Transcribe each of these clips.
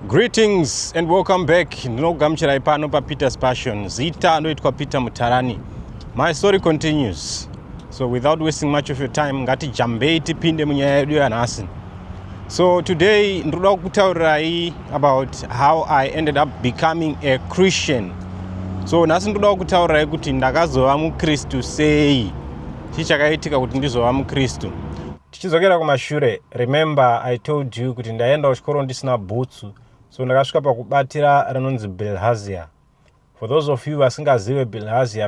Greetings and welcome back. Ndinogamuchirai pano paPeter's Passion. Zita ndoitwa Peter Mutarani. My story continues. So without wasting much of your time, ngatijambei tipinde munyaya yedu yanhasi. So today ndoda kutaurirai about how I ended up becoming a Christian. So nhasi ndoda kutaurirai kuti ndakazova muKristu sei. Chichakaitika kuti ndizova muKristu. Tichizokera kumashure, remember I told you kuti ndaenda kuchikoro ndisina bhutsu. So ndakasvika pakubatira rinonzi bilharzia. For those of you vasingazive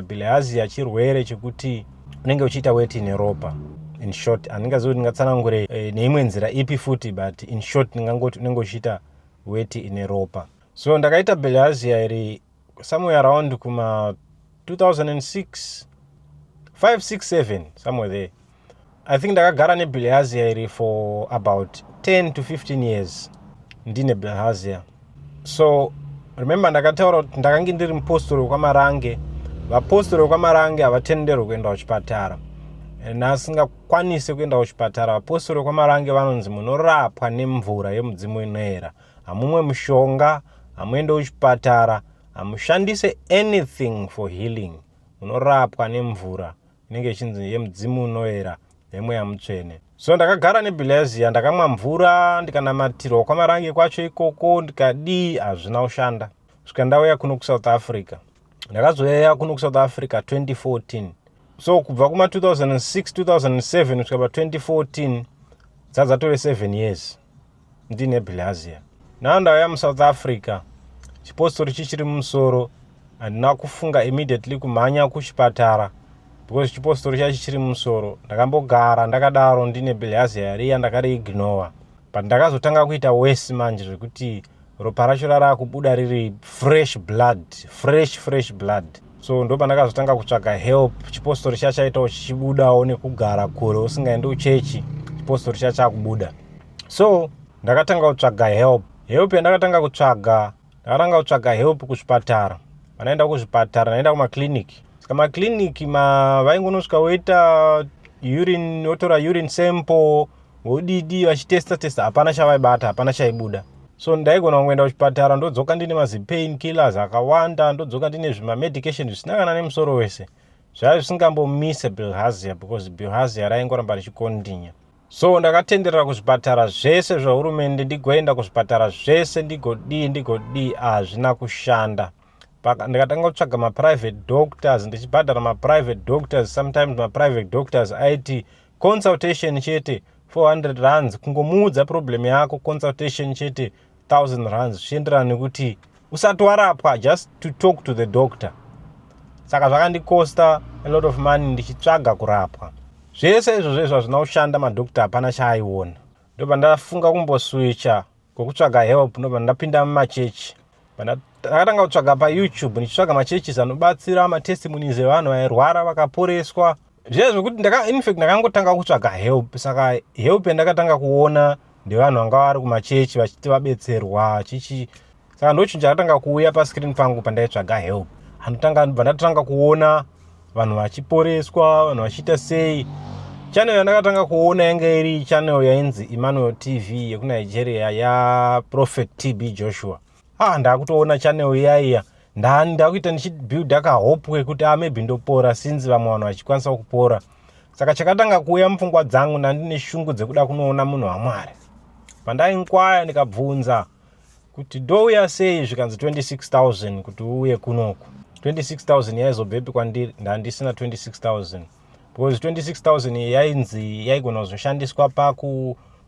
bilharzia chirwere chekuti unenge uchiita weti neropa. In short, handingazivi kuti ndingatsanangure neimwe nzira ipi futi, but in short ndingangoti unenge uchiita weti neropa. So ndakaita bilharzia iri somewhere around kuma 2006, 5, 6, 7, somewhere there. I think ndakagara nebilharzia iri for about 10 to 15 years. Ndine bilharzia. So remember ndakataura kuti ndakange ndiri mupostori wekwamarange. Vapostori wekwamarange havatenderwi kuenda kuchipatara. Nasingakwanisi kuenda kuchipatara. Vapostori wekwamarange vanonzi munorapwa nemvura yemudzimu inoera. Hamumwe mushonga, hamuende kuchipatara, hamushandise anything for healing. Munorapwa nemvura inenge ichinzi yemudzimu unoera yemweya mutsvene. So ndakagara nebilharzia, ndakamwa mvura, ndikanamatirwa kwamarange kwacho ikoko, ndikadii hazvina kushanda. Kusvika ndauya kuno kuSouth Africa. Ndakazoya kuno kuSouth Africa 2014. So kubva kuma 2006, 2007 kusvika pa 2014 dzadzatove 7 years ndine bilharzia. Now ndauya muSouth Africa, chipostori chichiri mumusoro, handina kufunga immediately kumhanya kuchipatara. Because chipostori chacho chiri mumusoro, ndakambogara ndakadaro ndine bilharzia riya ndakariignore. But ndakazotanga kuita worse manje zvekuti ropa racho rarakubuda riri fresh blood. So ndo pandakazotanga kutsvaga help. Chipostori chacho chaitawo chichibudawo nekugara kure usingaendi kuchechi, chipostori chacho chakubuda. So ndakatanga kutsvaga help yandakatanga kutsvaga, ndakatanga kutsvaga help kuzvipatara. Panaenda kuzvipatara, naenda kumakliniki. Makliniki vaingonosvika woita urine, wotora urine sample, wodidi vachitesta, hapana chavaibata, hapana chaibuda. So ndaigona kuenda kuchipatara, ndodzoka ndine mazipain killers akawanda, ndodzoka ndine zvimamedication zvisina kana nemusoro wese. Zvaiva zvisingambomise bilharzia, because bilharzia raingoramba richikondinya. So ndakatenderera kuzvipatara zvese zvehurumende, ndigoenda kuzvipatara zvese, ndigodii, hazvina kushanda. Ndikatanga kutsvaga ma-private doctors, ndichibhadhara ma-private doctors. Sometimes ma-private doctors aiti consultation chete 400 rands, kungomuudza problem yako, consultation chete 1000 rands, zvichienderana nekuti usati warapwa, just to talk to the doctor. Saka zvakandikosta a lot of money ndichitsvaga kurapwa. Zvese izvo hazvina kushanda, madokta hapana chaaiona. Ndobva ndafunga kumboswicha kwekutsvaga help, ndobva ndapinda mumachechi. Ndakatanga kutsvaga paYouTube, ndichitsvaga machechi anobatsira matestimonies evanhu vairwara vakaporeswa. Zviya zvokuti in fact ndakangotanga kutsvaga help. Saka help yandakatanga kuona ndevanhu vanga vari kumachechi vachiti vabetserwa chichi. Saka ndochinhu chakatanga kuuya pascreen pangu pandaitsvaga help. Ndatanga kuona vanhu vachiporeswa, vanhu vachiita sei. Channel yandakatanga kuona yanga iri channel yainzi Emmanuel TV yekuNigeria yaProphet TB Joshua. Ndakutoona channel iyaiya, ndakuita ndichibuilda kahope kekuti maybe ndopora since vamwe vanhu vachikwanisa kupora. Saka chakatanga kuuya mupfungwa dzangu, ndandine shungu dzekuda kunoona munhu waMwari. Pandainkwaya ndikabvunza kuti ndouya sei zvikanzi 26,000 kuti uuye kunoku. 26,000 yaizobvepi kwandiri, ndandisina 26,000. Because 26,000 yaigona kuzoshandiswa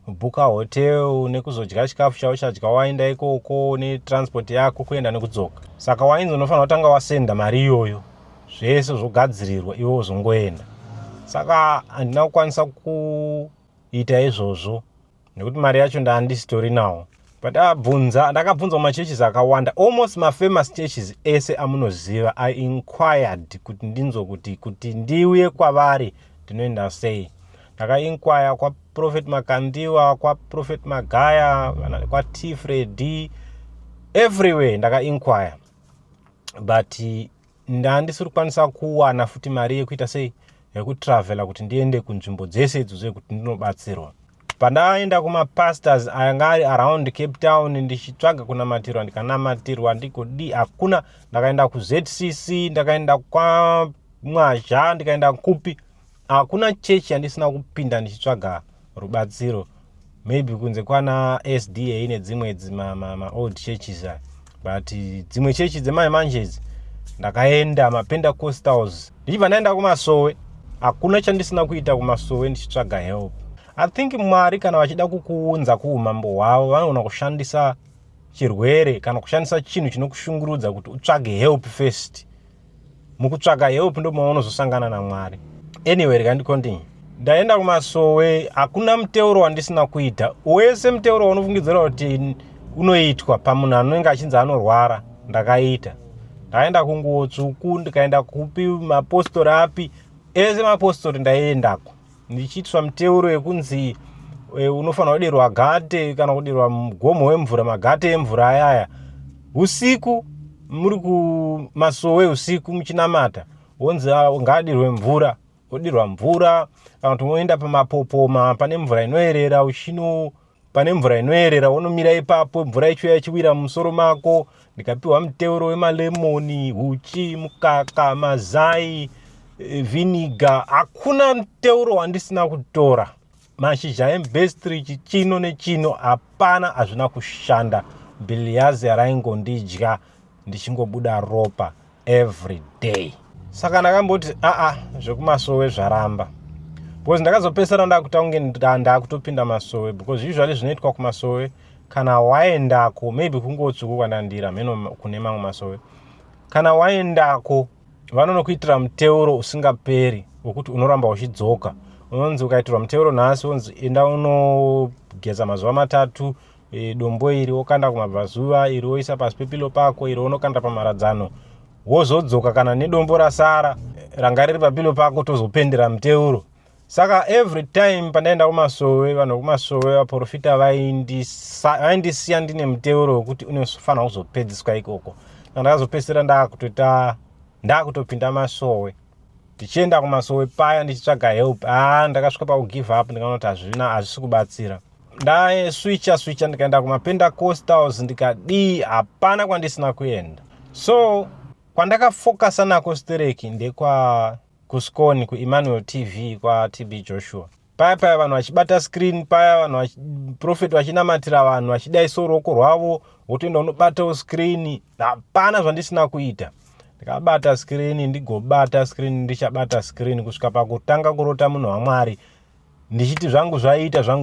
bhuka hotel, nekuzodya chikafu chavo chadya waenda ikoko, netransport yako kuenda nekudzoka. Saka wainzi unofanira kutanga wasenda mari iyoyo, zvese zvogadzirirwa iwe uzongoenda. Saka handina kukwanisa kuita izvozvo nekuti mari yacho ndandisitori nawo. But ndakabvunza macheches akawanda, almost famous churches ese amunoziva. I inquired kuti ndinzwe kuti ndiuye kwavari ndinoenda sei. Ndakainquire kwa Prophet Makandiwa, kwa Prophet Magaya, kwa T Freddy, everywhere ndakainquire. But ndandisiri kukwanisa kuwana futi mari yekuita sei, yekutravela kuti ndiende kunzvimbo dzese idzodzo kuti ndinobatsirwa. Pandaenda kumapastors anga ari around Cape Town ndichitsvaga kunamatirwa ndikanamatirwa ndikodi hakuna. Ndakaenda kuZCC, ndakaenda kwaMwazha, ndikaenda kupi, hakuna chechi yandisina kupinda ndichitsvaga rubatsiro. Maybe kunze kwana SDA nedzimwe ma old churches, but dzimwe chechi dzemanje ndakaenda maPentecostals. Ndichibva ndaenda kumasowe, hakuna chandisina kuita kumasowe ndichitsvaga help. I think Mwari kana vachida kukuunza kuumambo hwavo vanogona kushandisa chirwere kana kushandisa chinhu chinokushungurudza kuti utsvage help first. Mukutsvaga help ndo maunozosangana naMwari. Anyway, rekandikontinue. Ndaenda kumasowe, hakuna muteuro wandisina kuita. Wese muteuro unofungidzira kuti unoitwa pamunhu anenge achinzi anorwara ndakaita. Ndaenda kuNguotsvuku, ndikaenda kupi, mapostori api, ese mapostori ndaiendako. Ndichiitwa muteuro wekunzi unofanira kudirwa gate kana kudirwa mugomo wemvura, magate emvura ayaya. Usiku muri kumasowe, usiku muchinamata, wonzi ngadirwe mvura, odirwa mvura. Kana kuti moenda pamapopoma pane mvura inoerera, ushino pane mvura inoerera, wonomira ipapo mvura ichiuya ichiwira mumusoro mako. Ndikapiwa muteuro wemalemoni, huchi, mukaka, mazai, viniga. Hakuna muteuro wandisina kutora. Mashizha emubhesitiri chino nechino hapana, hazvina kushanda. Biliazi raingondidya ndichingobuda ropa every day. Saka ndakamboti zvekumasowe zvaramba. Because ndakazopesera ndakuta ndakutopinda masowe, because usually zvinoitwa kumasowe kana waendako, maybe kuNguotsvuku kwandandira meno kune mamwe masowe, kana waendako vanonokuitira muteuro usingaperi wekuti unoramba uchidzoka. Unonzi ukaitirwa muteuro nhasi, unzi enda unogeza mazuva 3, dombo iri wokanda kumabvazuva, iri woisa pasi pepilo pako, iri unokanda pamaradzano, wozodzoka kana nedombo rasara ranga riri papilo pako tozopendera muteuro. Saka every time pandaenda kumasowe, vanhu kumasowe vaprofita vaindisiya ndine muteuro wekuti unofanira kuzopedziswa ikoko. Ndakazopedzisira ndakutopinda masowe. Ndichienda kumasowe paya ndichitsvaga help. Ndakasvika pakugive up, ndikaona kuti hazvisi kubatsira. Ndaiswicha ndikaenda kumaPentecostals, ndikadi hapana kwandisina kuenda. So kwandakafokasa nako stereki ndekwa kuScone, kuEmmanuel TV, kwa TB Joshua. Paya vanhu vachibata screen, paya vanhu profeti vachinamatira vanhu vachidaisa ruoko rwavo, wotoenda unobatawo screen. Hapana zvandisina kuita. Ndikabata screen, ndigobata screen, ndichabata screen kusvika pakutanga kurota munhu waMwari. Ndichiti zvangu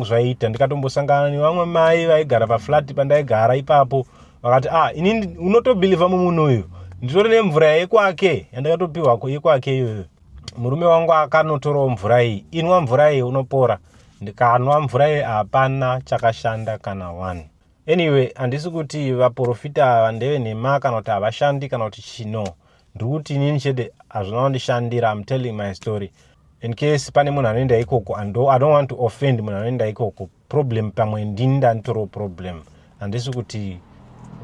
zvaita. Ndikatombosangana nevamwe mai vaigara paflat pandaigara ipapo. Vakati inini unotobhiliva mumunhu uyu, nditori nemvura yekwake yandakatopiwa yekwake iyoyo. Murume wangu akanotorawo mvura iyi, inwa mvura iyi unopora. Ndikanwa mvura iyi, hapana chakashanda kana one. Anyway, handisi kuti vaprofita vandeve nhema kana kuti havashandi kana kuti chino. Ndikuti inini chete hazvina kundishandira. I'm telling my story. In case pane munhu anoenda ikoko, I don't want to offend munhu anoenda ikoko. Problem pamwe ndini ndanditoriwo problem. Handisi kuti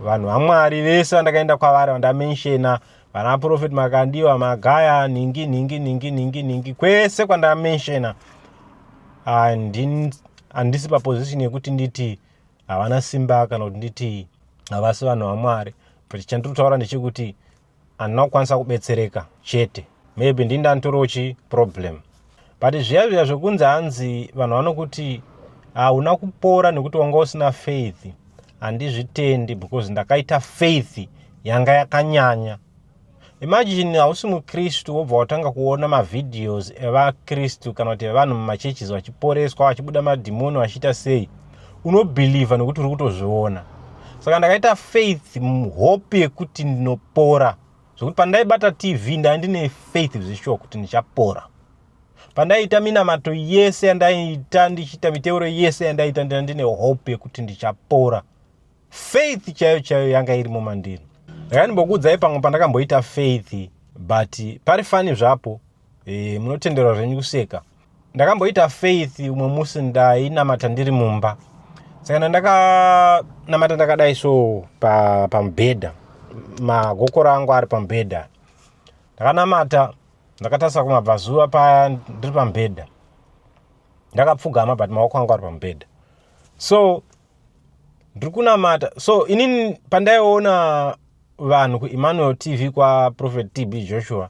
vanhu vaMwari vese vandakaenda kwavari vandamenshena, vana profeti Makandiwa, Magaya, ningi kwese kwandamenshena, handisi paposition yekuti nditi havana simba kana kuti nditi havasi vanhu vaMwari. But chandinotaura ndechekuti handina kukwanisa kubetsereka chete. Maybe ndini ndanditoriwo problem. But zviya zvekunzi hanzi vanhu vanokuti hauna kupora nekuti wanga usina faith, handizvitendi, because ndakaita faith yanga yakanyanya. Imagine hausi muKristu wobva watanga kuona mavideos evaKristu kana kuti vanhu mumacheches vachiporeswa, vachibuda madhimoni, vachiita sei, unobhiliva nekuti uri kutozviona. Saka ndakaita faith, hope yekuti ndinopora, zvokuti pandaibata TV ndandine faith zvishuwa kuti ndichapora. Pandaita minamato yese yandaita, ndichita miteuro yese yandaita, ndine hope yekuti ndichapora. Faith chaiyo yanga iri mumandiri. Ndakanimbokudza pamwe pandakamboita faith, but pari fani zvapo, munotenderwa zvenyu kuseka. Ndakamboita faith umwe musi ndainamata ndiri mumba. Saka ndakanamata ndakadai so pamubhedha, magokora angu ari pamubhedha. Ndakanamata, ndakatarisa kumabvazuva paya ndiri pamubhedha. ndakapfugama but maoko angu ari pamubhedha. So ndiri kunamata. So inini pandaiona vanhu kuEmmanuel TV kwaProfet TB Joshua,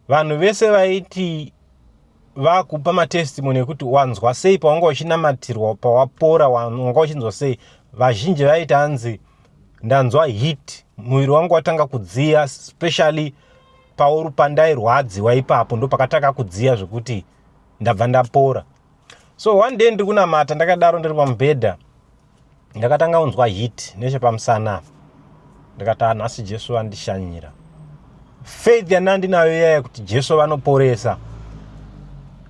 vanhu vese vaiti vakupa matestimony ekuti wanzwa sei pawanga uchinamatirwa, pawapora wanga uchinzwa sei. Vazhinji vaiti hanzi ndanzwa hit, muviri wangu watanga kudziya, especially pauri pandairwadziwa ipapo ndo pakataka kudziya zvekuti ndabva ndapora. So one day ndiri kunamata ndakadaro ndiri pamubhedha, ndakatanga kunzwa hit nechepamusana. Ndikati nhasi Jesu andishanyira. Faith yandinayo yaya kuti Jesu vanoporesa.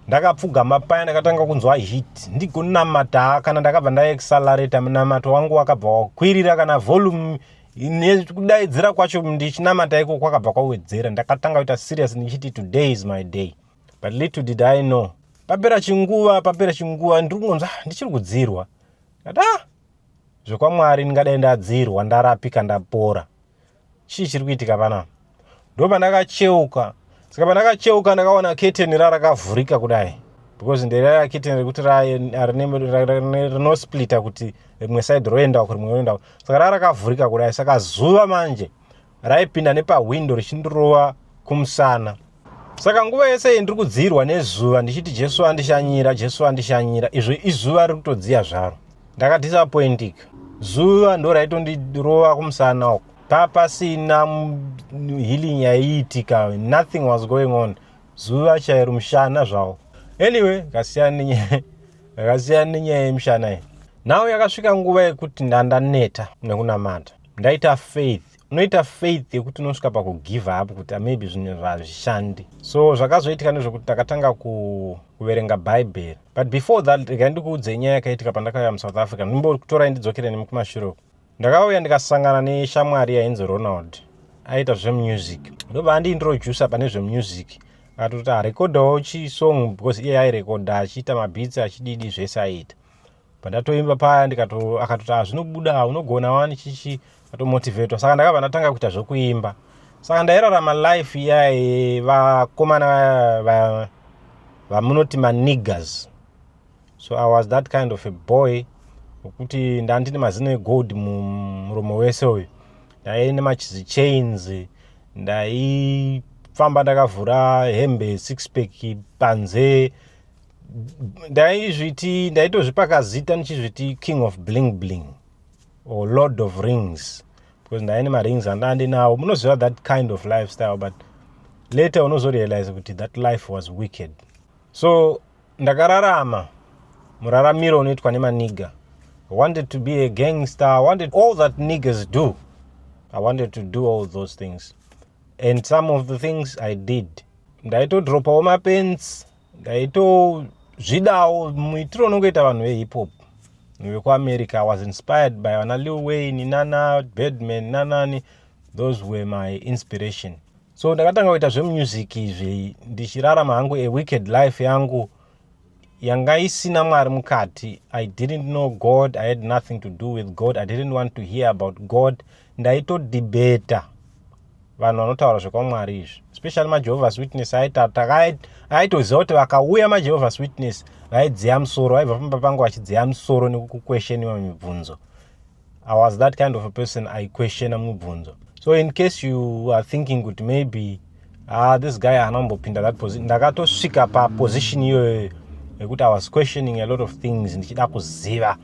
Ndakapfugama paya ndakatanga kunzwa hit, ndigonamata. Kana ndakabva ndaaccelerate munamato wangu wakabva wakwirira, kana volume nekudaidzira kwacho ndichinamata iko kwakabva kwawedzera. Ndakatanga kuita serious ndichiti today is my day. But little did I know, papera chinguva ndiri ndichiri kudzirwa. Zvekwamwari ndingadai ndadzirwa, ndarapika, ndapora. Chii chiri kuitika panapa? Ndo pandakacheuka. Saka pandakacheuka ndakaona keteni rakavhurika kudai, because nderaya keteni rekuti rinosplita kuti rimwe side roenda uko rimwe roenda uko. Saka rakavhurika kudai. Saka zuva manje raipinda nepawindo richindorova kumusana. Saka nguva yese ndiri kudzirwa nezuva ndichiti Jesu andishanyira, Jesu andishanyira, izvo izuva riri kutodziya zvaro. Ndakadisappointika. Zuva ndo raitondirova kumusana uko. Papasina healing yaiitika, nothing was going on. Zuva chairo mushana zvavo. Anyway, kasiyana nenyaya yemushana iyi. Now yakasvika nguva yekuti ndaneta nekunamata. Ndaita faith. Unoita faith yekuti unosvika pakugive up kuti maybe zvinhu hazvishandi. So zvakazoitika nezvekuti ndakatanga kuverenga Bible. But before that, rega ndikuudze nyaya yakaitika pandakauya muSouth Africa. Ndimbokutora ndidzokere nemi kumashure. Ndakauya ndikasangana neshamwari yainzi Ronald, aita zvemusic. Ndobva andiintroduce pane zvemusic. Akatoti arekodhawo chisong, because iye airekodha achiita mabeats achididi zvese aiita. Pandatoimba paya akatoti zvinobuda, unogona wani chichi, atomotivetwa. Saka ndakabva ndatanga kuita zvokuimba. Saka ndairarama life iya vakomana vamunoti maniggers. So I was that kind of a boy. Kuti ndandine mazino egold muromo wese uyu. Ndaine machizi chains, ndaifamba ndakavhura hembe six pack panze. Ndaitozvipa zita ndichizviti King of Bling Bling or Lord of Rings, because ndaine marings andandinawo. Munoziva that kind of lifestyle, but later unozorealize kuti that life was wicked. So ndakararama muraramiro unoitwa nemaniga. I wanted to be a gangster. I wanted all that niggas do. I wanted to do all those things. And some of the things I did. Ndaitodropawo mapens. Ndaitozvidawo muitiro unongoita vanhu vehip hop vekuAmerica. I was inspired by vana Lil Wayne, Nana, Birdman, Nanani. Those were my inspiration. So ndakatanga kuita zvemusic izvi ndichirarama hangu a wicked life yangu yanga isina Mwari mukati. I didn't know God. I had nothing to do with God. I didn't want to hear about God. Ndaitodebata vanhu vanotaura zvekwamwari izvi, especially maJehovah's Witness. Aitoziva kuti vakauya maJehovah's Witness vaidziya musoro, vaibva pamba pangu vachidziya musoro nekukuquestioniwa mibvunzo. I was that kind of a person. I questiona mibvunzo. So in case you are thinking kuti maybe this guy anambopinda that position, ndakatosvika paposition iyoyo yekuti I was questioning a lot of things, ndichida kuziva,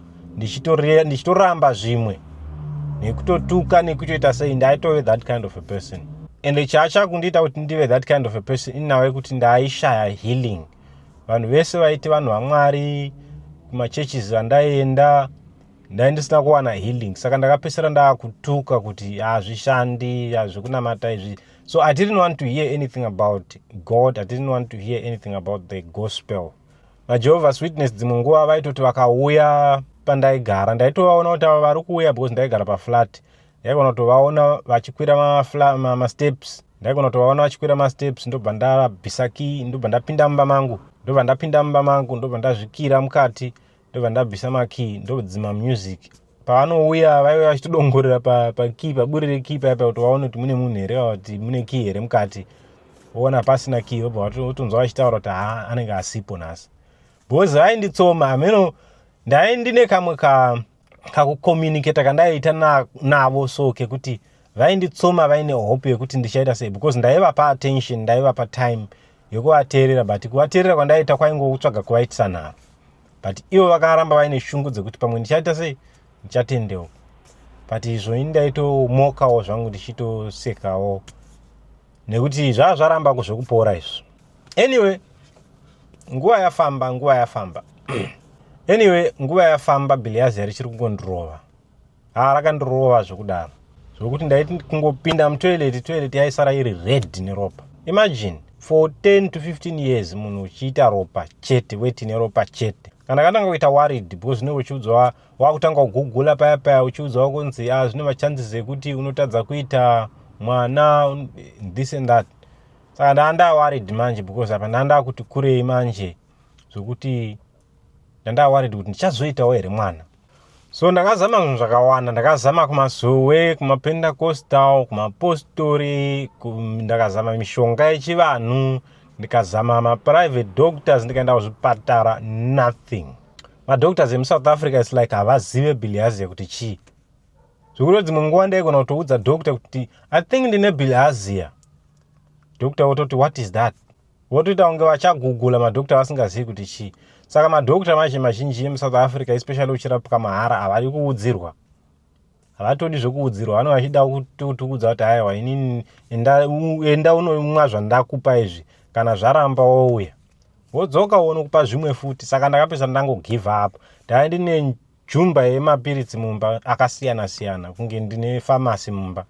ndichitoramba zvimwe, nekutotuka nekutoita sei. Ndaitove that kind of a person. And chakundiita kuti ndive that kind of a person inawe kuti ndaishaya healing. Vanhu vese vaiti vanhu vaMwari, kumachurches andaienda, ndisina kuwana healing. Saka ndakapesera ndakutuka kuti hazvishandi, hazvikunamata izvi. So I didn't want to hear anything about God. I didn't want to hear anything about the gospel. MaJehovah's Witness dzimwe nguva vaitoti vakauya pandaigara, ndaitovaona kuti ava vari kuuya because ndaigara paflat. Ndaigona kutovaona vachikwira masteps. Ndaigona kutovaona vachikwira masteps, ndobva ndabvisa key, ndobva ndapinda mumba mangu. Ndobva ndazvikira mukati, ndobva ndabvisa makey, ndodzima music. Pavanouya vaiva vachitodongorera pakey, paburi rekey paya kuti vaone kuti mune munhu here, kuti mune key here mukati. Voona pasina key, vobva vatonzwa vachitaura kuti anenge asipo nhasi. because vainditsoma ameno ndaindine kamwe kakucommunicata kandaita navo so kekuti vainditsoma vaine hope yekuti ndichaita sei because ndaivapa attention ndaivapa time yekuvateerera but kuvateerera kwandaita kwaingokutsvaga kuvaitisa nharo but ivo vakaramba vaine shungu dzekuti pamwe ndichaita sei ndichatendewo but izvo ndaitomokawo zvangu ndichitosekawo nekuti zvaramba kuzvokupora izvo. Anyway, nguva yafamba nguva yafamba Bilharzia richiri kungondirova rakandirova zvokudaro zvokuti ndaiti kungopinda mutoilet yaisara iri red neropa. Imagine for 10 to 15 years munhu uchiita ropa chete weti neropa chete. Kana ndakatanga kuita worried because zvino uchiudzwa wakutanga kugugula paya uchiudzwa kunzi zvine machances ekuti unotadza kuita mwana this and that. Saka ndanda worried manje because apa ndanda kuti kurei manje zvokuti ndanda worried kuti ndichazoitawo here mwana. So ndakazama zvinhu zvakawanda, ndakazama kumazowe, kumapentecostal, kumapostori, ndakazama mishonga yechivanhu, ndikazama maprivate doctors, ndikaenda kuzvipatara, nothing. Madoctors emuSouth Africa is like havazive Bilharzia kuti chii. Zvekuti dzimwe nguva ndaigona kutoudza doctor kuti I think ndine Bilharzia. Doctor wototi what is that? Wotoita kunge vachagugula madoctor vasingazivi kuti chii. Saka madoctor mazhinji emuSouth Africa especially uchirapwa mahara havari kuudzirwa. Havatodi zvekuudzirwa, vanenge vachida kutukudza kuti haiwa inini enda unomwa zvandakupa izvi kana zvaramba wouya. Wodzoka wonokupa zvimwe futi. Saka ndakapedza ndango give up. Ndanga ndine jumba yemapiritsi mumba akasiyana kunge ndine pharmacy mumba.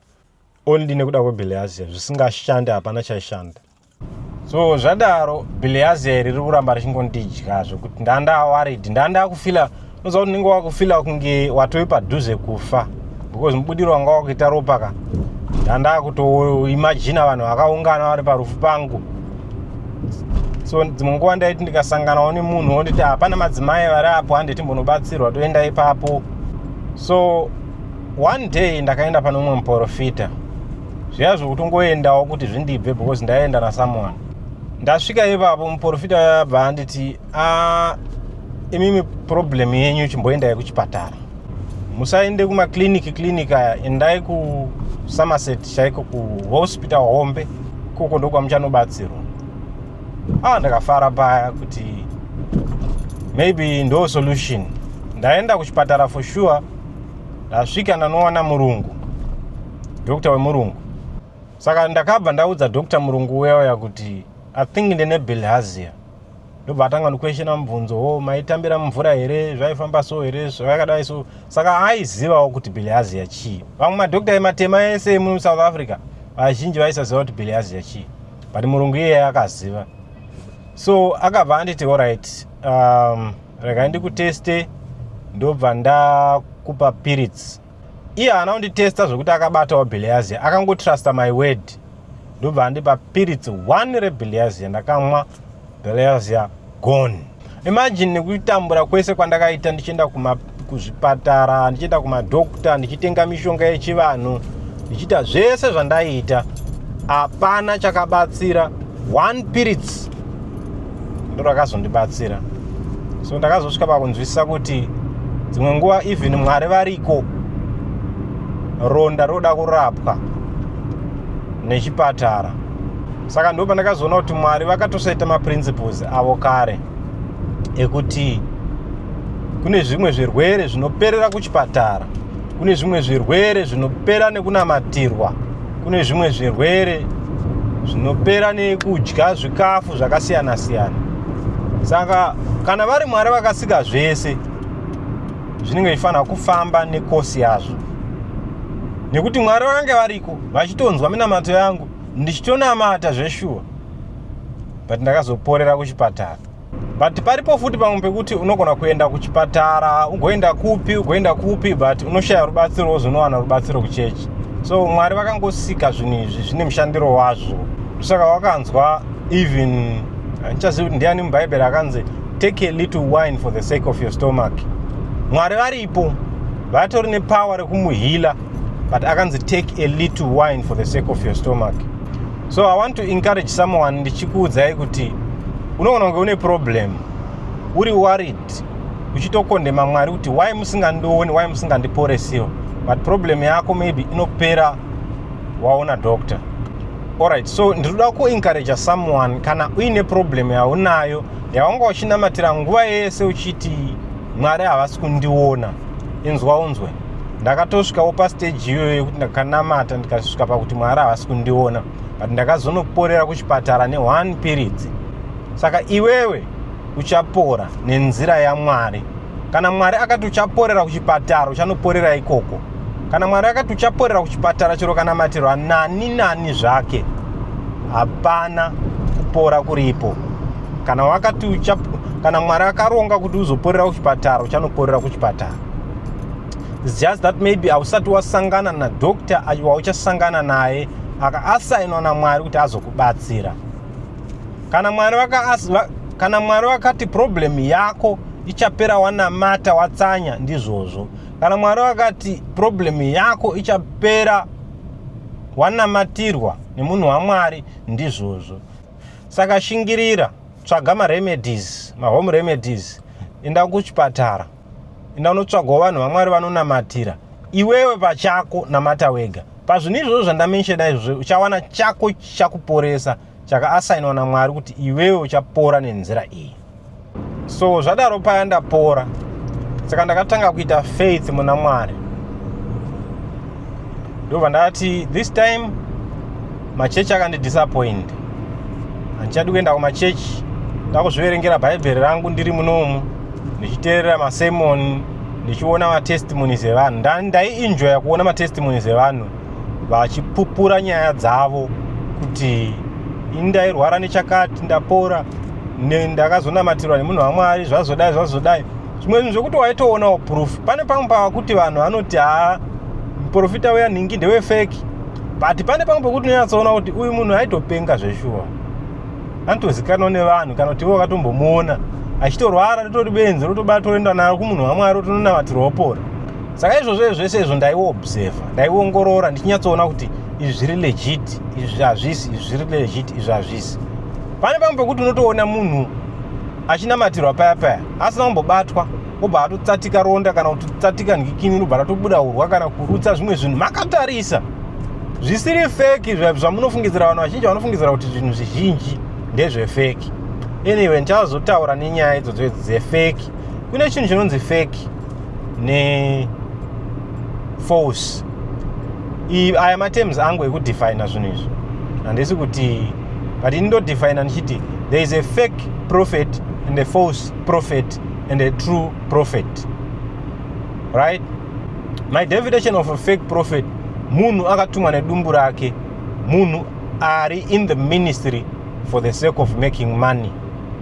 Only nekuda kweBilharzia zvisingashande hapana chaishanda. So zvadaro Bilharzia riri kuramba richingondidya zvokuti ndanda worried, ndanda kufila unoziva kuti ninge wakufila kunge watoi padhuze kufa because mubudiro wanga wakuita ropa ka ndanda kutoimagina vanhu vakaungana vari parufu pangu. So dzimwe nguva ndaiti ndikasanganawo nemunhu wonditi hapana madzimai vari apo handiti mbonobatsirwa toenda ipapo. So one day ndakaenda pane umwe muprofita zviya zvokutongoendawo kuti zvindibve because ndaenda nasomeone. Ndasvika ipapo muprofita yabva anditi imimi problem yenyu chimboendai kuchipatara, musaende kumaklinik aya, endai kuSomerset chaiko kuhospital hombe koko ndokwamuchanobatsirwa. Ndakafara paya kuti maybe ndo solution. Ndaenda kuchipatara for sure, ndasvika ndanowana murungu, doctor wemurungu. Saka ndakabva ndaudza doctor murungu weya kuti I think ndine Bilharzia. Ndobva atanga ndikueshena mubvunzo, maitambira mumvura here, zvaifamba so here, zvakadai so. Saka aizivawo kuti Bilharzia chii. Vamwe madokta ematema ese muSouth Africa vazhinji vaisaziva kuti Bilharzia chii, but murungu iye akaziva. So akabva anditi alright, regai ndikuteste, ndobva ndakupa periods. Iye haana kunditesta zvokuti akabatawo Bilharzia, akangotrusta my word. Ndobva andipa periods 1 reBilharzia, ndakamwa Bilharzia gone. Imagine nekutambura kwese kwandakaita ndichienda kuzvipatara, ndichienda kumadokta, ndichitenga mishonga yechivanhu, ndichiita zvese zvandaiita, hapana chakabatsira. 1 periods ndo rakazondibatsira. So ndakazosvika pakunzwisisa kuti dzimwe nguva even Mwari variko, ronda roda kurapwa nechipatara. Saka ndo pandakazoona kuti Mwari vakatosaita maprinciples avo kare ekuti kune zvimwe zvirwere zvinoperera kuchipatara, kune zvimwe zvirwere zvinopera nekunamatirwa, kune zvimwe zvirwere zvinopera nekudya zvikafu zvakasiyana siyana. Saka kana vari Mwari vakasika zvese, zvinenge zvifanira kufamba nekosi yazvo. Nekuti Mwari vakange variko vachitonzwa minamato yangu, ndichitonamata zveshuwa, but ndakazoporera kuchipatara. But paripo futi pamwe pekuti unogona kuenda kuchipatara, ugoenda kupi, but unoshaya rubatsiro wozonowana rubatsiro kuchechi. So Mwari vakangosika zvinhu izvi zvine mushandiro wazvo. Saka wakanzwa even ndichazivi kuti ndiani muBhaibheri akanzi take a little wine for the sake of your stomach. Mwari varipo, vatori nepower rekumuhila, but akanzi take a little wine for the sake of your stomach. So I want to encourage someone, ndichikuudzai kuti unogona kunge une problem, uri worried uchitokondema Mwari kuti why musingandioni, why musingandiporesiwo, but problem yako maybe inopera waona doctor. Alright, so ndinoda kuencourage someone kana uine problem yaunayo yawanga uchinamatira nguva yese uchiti Mwari havasi kundiona, inzwa unzwe. Ndakatosvikawo pastage iyoyo yekuti ndakanamata ndikasvika pakuti Mwari havasi kundiona, but ndakazonoporera kuchipatara ne1 period. Saka iwewe uchapora nenzira yaMwari. Kana Mwari akati uchaporera kuchipatara, uchanoporera ikoko. Kana Mwari akati uchaporera kuchipatara chero kana matirwa nani zvake, hapana kupora kuripo. Kana Mwari akaronga kuti uzoporera kuchipatara, uchanoporera kuchipatara. It's just that maybe hausati wasangana na doctor wauchasangana naye akaasainwa naMwari kuti azokubatsira. Kana Mwari wakati problem yako ichapera wanamata watsanya, ndizvozvo. Kana Mwari wakati problem yako ichapera wanamatirwa nemunhu waMwari, ndizvozvo. Saka shingirira, tsvaga home remedies, enda kuchipatara, enda unotsvagawo vanhu vaMwari vanonamatira. Iwewe pachako namata wega. Pazvinhu izvozvo zvandamenshena izvozvo uchawana chako chakuporesa chakaasainwa naMwari kuti iwewe uchapora nenzira iyi. So zvadaro paya ndapora, saka ndakatanga kuita faith muna Mwari. Ndobva ndati this time machechi akandidisappoint. Handichadi kuenda kumachechi, ndakuzviverengera bhaibheri rangu ndiri munomu, ndichiteerera masermon, ndichiona matestimonies evanhu. Ndaienjoya kuona matestimonies evanhu vachipupura nyaya dzavo kuti ndairwara nechakati ndapora, ndakazonamatirwa nemunhu waMwari, zvazodai. Zvimwe zvinhu zvokuti waitoonawo proof. Pane pamwe pakuti vanhu vanoti muprofita weyanhingi ndewefeki, but pane pamwe pekuti unyatsoona kuti uyu munhu aitopenga zveshuwa. Anotozikanwa nevanhu kana kuti ivo vakatombomuona achitorwara ritori benzi rotoenda naro kumunhu waMwari rotononamatirwa opora. Saka izvozvo zvese izvo ndaiobserva, ndaiongorora ndichinyatsoona kuti izvi zviri legit, izvi hazvisi, izvi zviri legit, izvi hazvisi. Pane pamwe pekuti unotoona munhu achinamatirwa paya asina kumbobatwa, obva atotsatika ronda kana kutsatika nhikini robva ratobuda urwa kana kurutsa zvimwe zvinhu makatarisa. Zvisiri feki zvamunofungidzira, vanhu vazhinji vanofungidzira kuti zvinhu zvizhinji ndezvefeki. Anyway, ndichazotaura nenyaya idzodzo dzefeki. Kune chinhu chinonzi feki ne-false. Aya matems angu ekudefina zvinhu izvi. Handisi kuti, but indodefina ndichiti there is a fake prophet and a false prophet and a true prophet. Right? My definition of a fake prophet, munhu akatumwa nedumbu rake, munhu ari in the ministry for the sake of making money.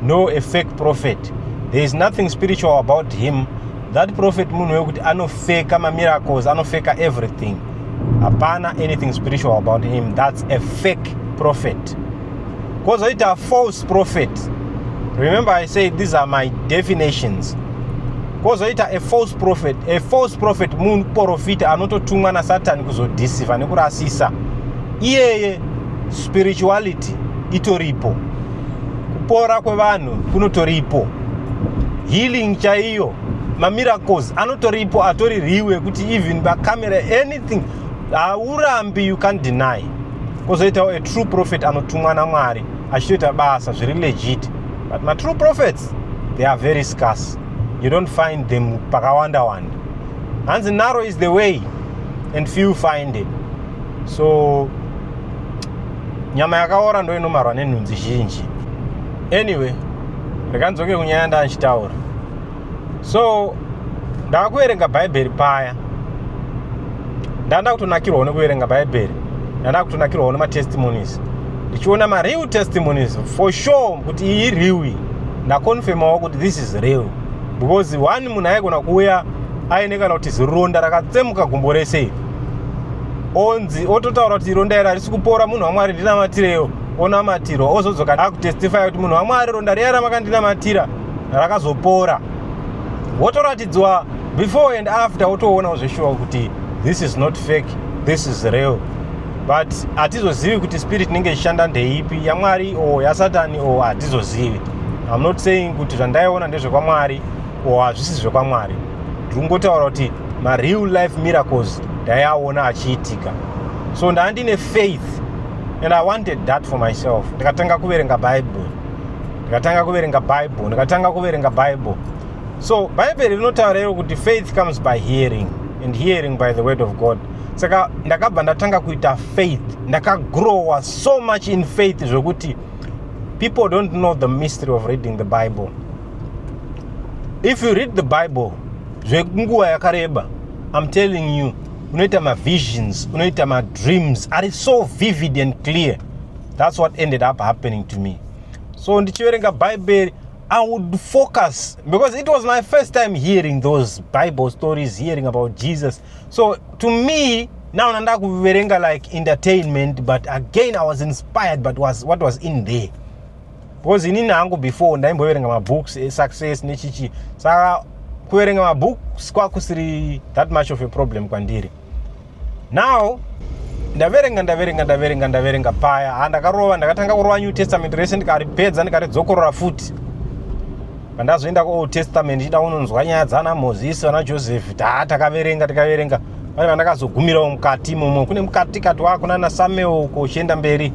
No, a fake prophet. There is nothing spiritual about him. That prophet munhu wekuti anofeka miracles, anofeka everything. Hapana anything spiritual about him. That's a fake prophet. Kozoita a false prophet. Remember I said these are my definitions. Kozoita a false prophet. A false prophet munhu profita anototumwa naSatani kuzodeceive nekurasisa. Iyeye spirituality itoripo. Kupora kwevanhu kunotoripo. Healing chaiyo, miracles anotoripo, atoririwe kuti even bakamera anything aurambi, you can't deny. Kozoita a true prophet anotumwa naMwari achitoita basa zviri legit. But my true prophets, they are very scarce. You don't find them pakawanda wanda. And narrow is the way and few find it. So nyama yakaora ndo inomarwa nenhunzi zhinji. Anyway, rekanzoke kunyaya ndachitaura. So ndakakuverenga bhaibheri paya, ndanda kutonakirwa nekuverenga bhaibheri, ndanda kutonakirwa nematestimonies, ndichiona real testimonies for sure kuti iyi real. Ndakonfirmawo kuti this is real, because one munhu aigona kuuya aine kana kuti zironda rakatsemuka gumbo rese, onzi ototaura kuti ronda iri harisi kupora, munhu waMwari ndinamatireyo, onamatirwa, ozodzoka akutestify kuti munhu waMwari ronda riya ramakandinamatira rakazopora. Wotoratidzwa before and after, wotoona zveshuwa kuti this is not fake, this is real. But hatizozivi kuti spirit inenge ichishanda ndeipi, yaMwari o yaSatani o hatizozivi. I'm not saying kuti zvandaiona ndezvekwamwari or hazvisi zvekwamwari. Ndingotaura kuti real life miracles ndaiaona achiitika. So ndandine faith and I wanted that for myself. Ndikatanga kuverenga Bible. So Bible rinotaura kuti faith comes by hearing and hearing by the word of God. Saka ndakabva ndatanga kuita faith, ndakagrowa so much in faith zvokuti people don't know the mystery of reading the Bible. If you read the Bible zvenguva yakareba, I'm telling you, unoita ma visions, unoita ma dreams are so vivid and clear. That's what ended up happening to me. So ndichiverenga Bible, I would focus because it was my first time hearing those Bible stories, hearing about Jesus. So to me, now nanda kuverenga like entertainment, but again I was inspired by what was in there. Because inini hangu before ndaimboverenga ma books success nechichi. Saka kuverenga ma books kwakusiri that much of a problem kwandiri. Now ndaverenga paya ndakarova ndakatanga kurova New Testament rese ndikaripedza ndikaridzokorora futi. Pandazoenda ku Old Testament ndida unonzwa nyaya dzana Moses ana Joseph takaverenga pane vandakazogumirawo mukati imomo kune mukati kati wakuna na Samuel kochienda mberi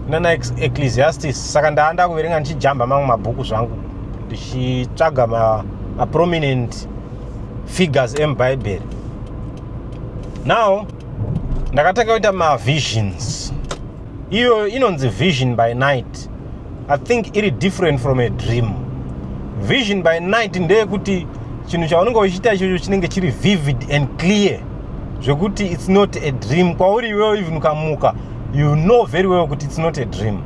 nana Ecclesiastes. Saka ndaanda kuverenga ndichijamba mamwe mabhuku zvangu ndichitsvaga ma prominent figures emuBhayibheri. Now ndakatanga kuita ma visions. Iyo inonzi vision by night. I think iri different from a dream. Vision by night ndeyekuti chinhu chaunenge uchiita ichocho chinenge chiri vivid and clear zvekuti it's not a dream. Kwauri iwewe even ukamuka you know very well kuti it's not a dream.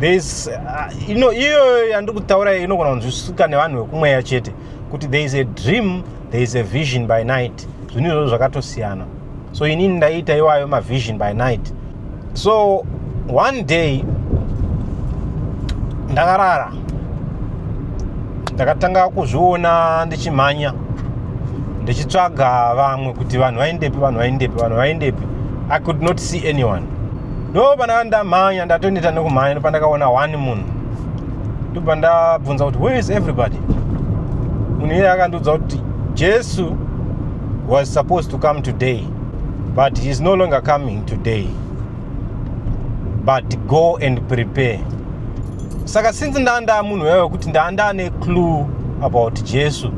There's iyo yandiri kutaura inogona kunzwisisika nevanhu vekumweya chete kuti there is a dream, there is a vision by night. Zvinhu izvozvo zvakatosiyana. So inini ndaita iwayo ma vision by night. So one day ndakarara ndakatanga kuzviona ndichimhanya ndichitsvaga vamwe kuti vanhu vaendepi. I could not see anyone. No pana ndamhanya ndatoenda nekumhanya ndopandakaona one munhu. Ndobva ndabvunza kuti where is everybody? Munhu iye akandiudza kuti Jesu was supposed to come today, but he is no longer coming today. But go and prepare. Saka since ndanda munhu wewe kuti ndanda ne clue about Jesu,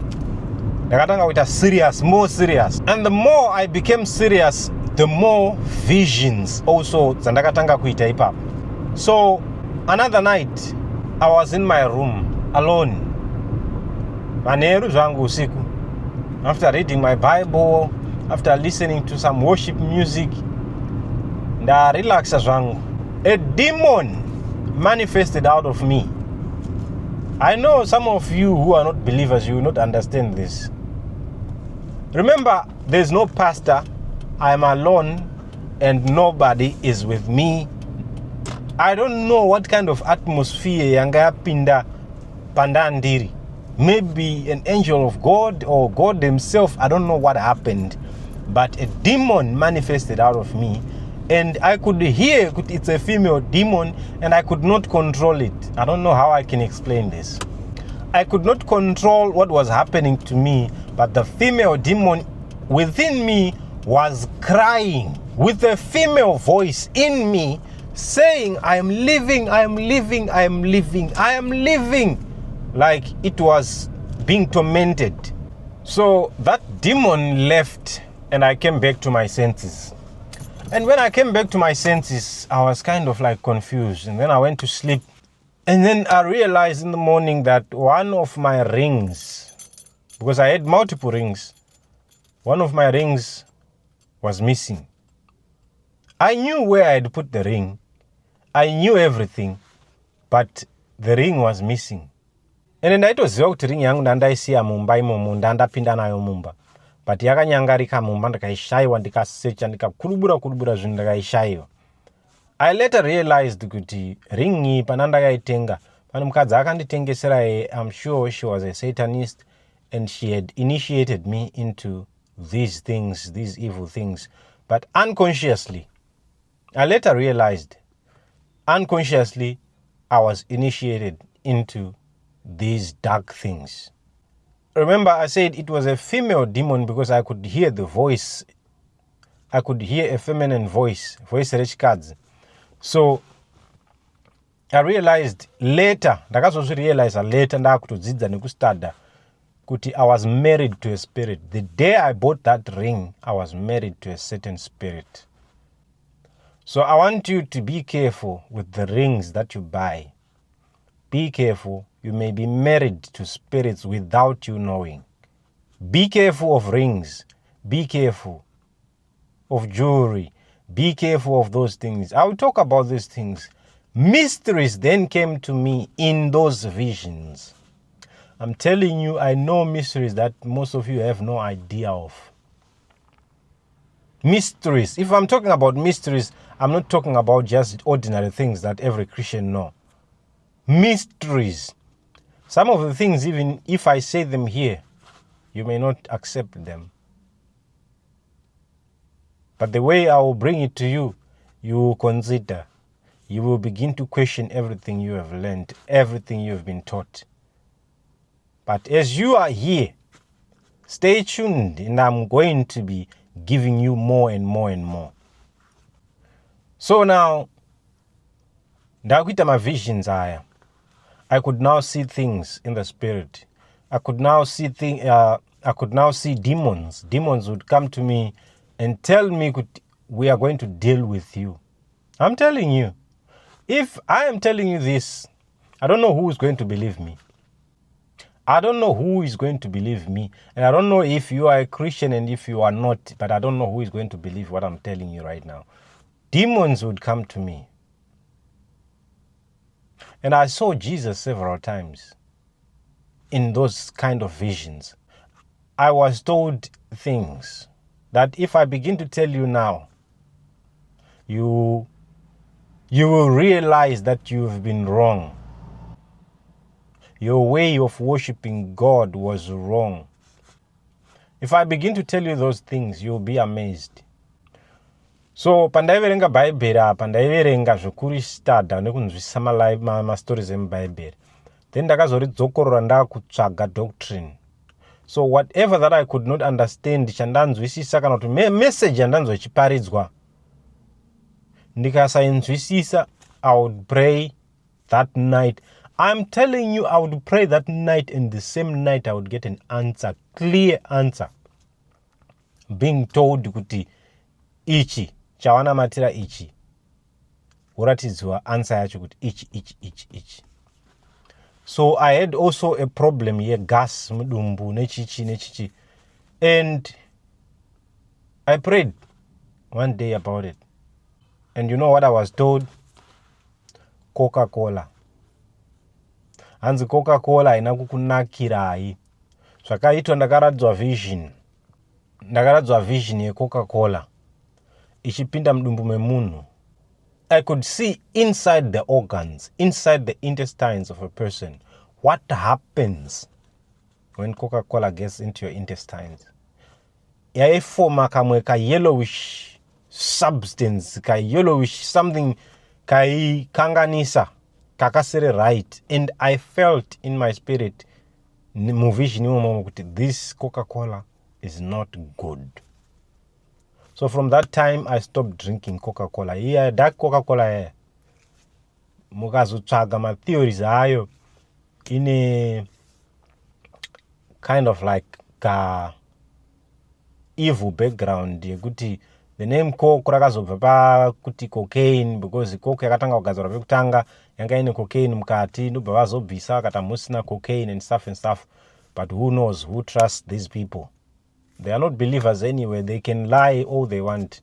ndakatanga kuita serious, more serious. And the more I became serious, the more visions also dzandakatanga kuita ipapo. So another night I was in my room alone. Manheru zvangu usiku. After reading my Bible, after listening to some worship music, ndarelaxa zvangu. A demon manifested out of me. I know some of you who are not believers, you will not understand this. Remember, there's no pastor. I am alone and nobody is with me. I don't know what kind of atmosphere yanga yapinda pandandiri. Maybe an angel of God or God himself. I don't know what happened. But a demon manifested out of me. And I could hear it's a female demon and I could not control it. I don't know how I can explain this. I could not control what was happening to me, but the female demon within me was crying with a female voice in me saying, I am living. Like it was being tormented. So that demon left and I came back to my senses. And when I came back to my senses, I was kind of like confused. And then I went to sleep. And then I realized in the morning that one of my rings, because I had multiple rings, one of my rings was missing. I knew where I had put the ring. I knew everything, but the ring was missing. And then ndaitoziva kuti ring yangu ndandaisiya mumba imomo ndandapinda nayo mumba. But yakanyangarika mumba ndikaishaiwa ndikasecha ndikakurubura zvinhu ndikaishaiwa. I later realized kuti ring iyi pana ndakaitenga pane mukadzi akanditengesera I'm sure she was a Satanist and she had initiated me into these things, these evil things. But unconsciously, I later realized, unconsciously, I was initiated into these dark things. Remember, I said it was a female demon because I could hear the voice. I could hear a feminine voice rechikadzi. So I realized later, ndakazozvirealiza later ndakutodzidza nekustada kuti I was married to a spirit. The day I bought that ring, I was married to a certain spirit. So I want you to be careful with the rings that you buy. Be careful. You may be married to spirits without you knowing. Be careful of rings. Be careful of jewelry. Be careful of those things. I will talk about these things. Mysteries then came to me in those visions. I'm telling you, I know mysteries that most of you have no idea of. Mysteries. If I'm talking about mysteries, I'm not talking about just ordinary things that every Christian knows. Mysteries. Some of the things, even if I say them here, you may not accept them. But the way I will bring it to you, you will consider. You will begin to question everything you have learned, everything you have been taught. But as you are here, stay tuned, and I'm going to be giving you more and more and more. So now, ndakuita my visions aya. I could now see things in the spirit. I could now see demons. Demons would come to me and tell me, we are going to deal with you. I'm telling you. If I am telling you this, I don't know who is going to believe me. I don't know who is going to believe me. And I don't know if you are a Christian and if you are not, but I don't know who is going to believe what I'm telling you right now. Demons would come to me. And I saw Jesus several times in those kind of visions. I was told things that if I begin to tell you now, you will realize that you've been wrong. Your way of worshiping God was wrong. If I begin to tell you those things, you'll be amazed. So pandaiverenga Bible apa ndaiverenga zvikuru stada nekunzwisisa ma-stories emuBhayibheri. Then ndakazoridzokorora ndakutsvaga doctrine. So whatever that I could not understand chandanzwisisa kana kuti message yandanzwechiparidzwa ndikasainzwisisa, I would pray that night. I'm telling you, I would pray that night, and the same night I would get an answer, clear answer. Being told kuti ichi chavanamatira ichi, uratidzwa answer yacho kuti ichi. So I had also a problem here, gas mudumbu nechichi. And I prayed one day about it. And you know what I was told? Coca-Cola. Hanzi Coca-Cola haina kukunakirai. Zvakaitwa ndakaradzwa vision yeCoca-Cola ichipinda mudumbu memunhu. I could see inside the organs, inside the intestines of a person, what happens when Coca-Cola gets into your intestines. Yaifoma kamwe ka yellowish substance, ka yellowish something, kai kanganisa kakasere right. And I felt in my spirit, muvision this Coca-Cola is not good. So from that time, I stopped drinking Coca-Cola. Yeah, that Coca-Cola, mukazotsvaga my theories ayo in a kind of like evil background yekuti the name Coke rakazobva pakuti cocaine, because Coke yakatanga kugadzirwa pekutanga yanga ine cocaine mukati, ndobva vazobvisa kata musina cocaine and stuff. But who knows, who trusts these people? They are not believers anyway. They can lie all they want.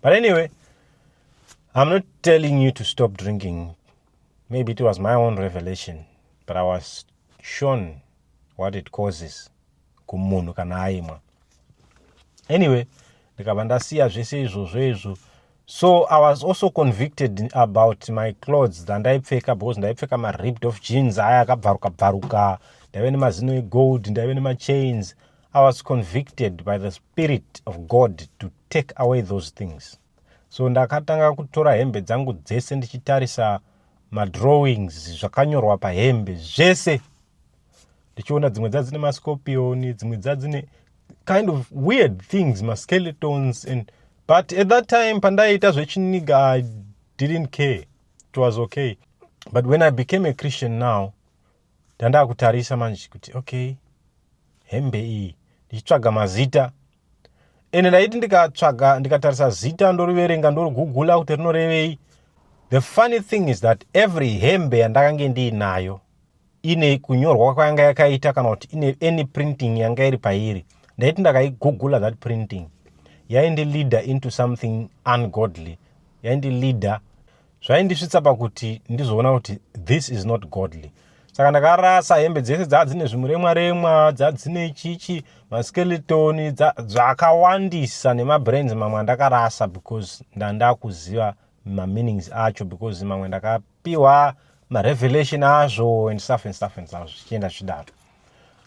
But anyway, I'm not telling you to stop drinking. Maybe it was my own revelation, but I was shown what it causes. Kumunhu kana aimwa. Anyway, ndikabandasiya zvese izvozvo. So I was also convicted about my clothes that ndaipfeka, because ndaipfeka ma ripped off jeans aya akabvaruka, ndaive nemazino egold, ndaive nema-chains. I was convicted by the Spirit of God to take away those things. So ndakatanga kutora hembe dzangu dzese ndichitarisa madrawings zvakanyorwa pahembe zvese, ndichiona dzimwe dzadzine mascorpion, dzimwe dzadzine kind of weird things, skeletons, but at that time pandaiita zvechiniga I didn't care, it was okay. But when I became a Christian now, ndanda kutarisa manje kuti okay, hembe iyi ndichitsvaga mazita, ene ndaiti ndikatarisa zita ndoriverenga ndorigugula kuti rinorevei. The funny thing is that every hembe yandakange ndiinayo ine kunyorwa kwayanga yakaita kana kuti ine any printing yanga iri pairi, ndaiti ndakaigugula that printing yaindilida into something ungodly, yaindilida zvaindisvitsa pakuti ndizoona kuti this is not godly. Saka ndakarasa hembe dzese dzadzine zvimuremwaremwa, dzadzine chichi, maskeletoni, dzakawandisa nemabrains mamwe andakarasa because ndandakuziva meanings acho, because mamwe ndakapiwa revelation azvo and stuff zvichienda zvidaro.